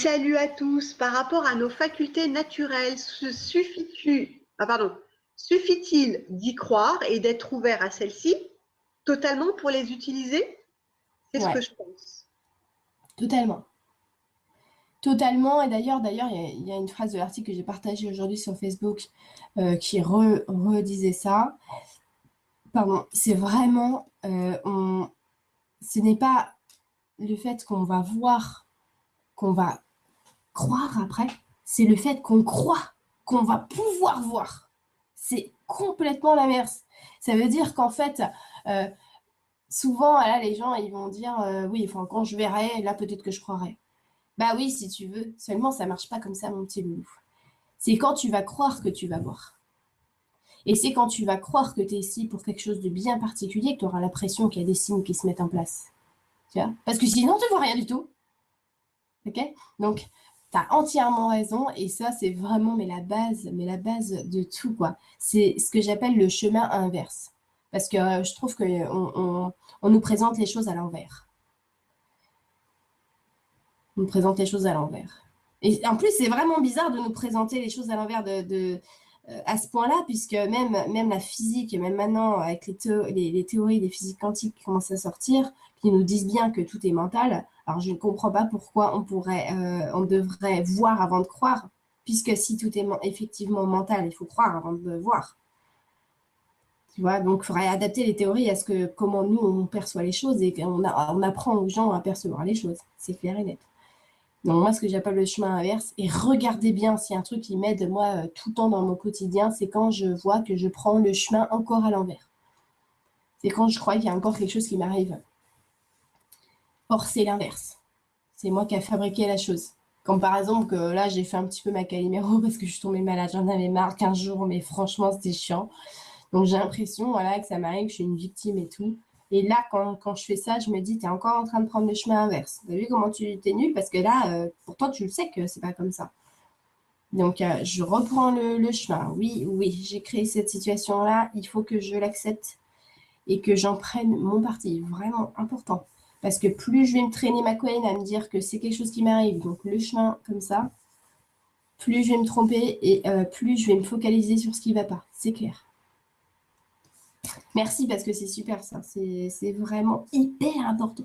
salut à tous. Par rapport à nos facultés naturelles, suffit-il d'y croire et d'être ouvert à celles-ci totalement pour les utiliser? C'est ce que Ouais, je pense. totalement. Totalement. Et d'ailleurs, il y a une phrase de l'article que j'ai partagé aujourd'hui sur Facebook qui redisait ça. Pardon, c'est vraiment, ce n'est pas le fait qu'on va voir, qu'on va croire après, c'est le fait qu'on croit qu'on va pouvoir voir. C'est complètement l'inverse. Ça veut dire qu'en fait, euh, souvent, là, les gens, ils vont dire, oui, enfin, quand je verrai, là, peut-être que je croirai. Bah oui, si tu veux. Seulement, ça marche pas comme ça, mon petit loulou. C'est quand tu vas croire que tu vas voir. Et c'est quand tu vas croire que tu es ici pour quelque chose de bien particulier que tu auras l'impression qu'il y a des signes qui se mettent en place. Tu vois? Parce que sinon, tu vois rien du tout. Ok? Donc, tu as entièrement raison. Et ça, c'est vraiment mais la base de tout, quoi. C'est ce que j'appelle le chemin inverse. Parce que je trouve qu'on on nous présente les choses à l'envers. On nous présente les choses à l'envers. Et en plus, c'est vraiment bizarre de nous présenter les choses à l'envers à ce point-là, puisque même la physique, même maintenant, avec les théories des physiques quantiques qui commencent à sortir, qui nous disent bien que tout est mental, alors je ne comprends pas pourquoi on devrait voir avant de croire, puisque si tout est effectivement mental, il faut croire avant de voir. Tu vois, donc il faudrait adapter les théories à comment nous, on perçoit les choses et on apprend aux gens à percevoir les choses. C'est clair et net. Donc moi, ce que j'appelle le chemin inverse, et regardez bien, s'il y a un truc qui m'aide, moi, tout le temps dans mon quotidien, c'est quand je vois que je prends le chemin encore à l'envers. C'est quand je crois qu'il y a encore quelque chose qui m'arrive. Or, c'est l'inverse. C'est moi qui ai fabriqué la chose. Comme par exemple, que là, j'ai fait un petit peu ma Calimero parce que je suis tombée malade. J'en avais marre 15 jours, mais franchement, c'était chiant. Donc, j'ai l'impression, voilà, que ça m'arrive, que je suis une victime et tout. Et là, quand je fais ça, je me dis, t'es encore en train de prendre le chemin inverse. T'as vu comment tu t'es nul? Parce que là, pourtant, tu le sais que c'est pas comme ça. Donc, je reprends le chemin. Oui, oui, j'ai créé cette situation-là. Il faut que je l'accepte et que j'en prenne mon parti. Vraiment important. Parce que plus je vais me traîner ma couenne à me dire que c'est quelque chose qui m'arrive, donc le chemin comme ça, plus je vais me tromper et plus je vais me focaliser sur ce qui ne va pas. C'est clair. Merci parce que c'est super ça. C'est vraiment hyper important.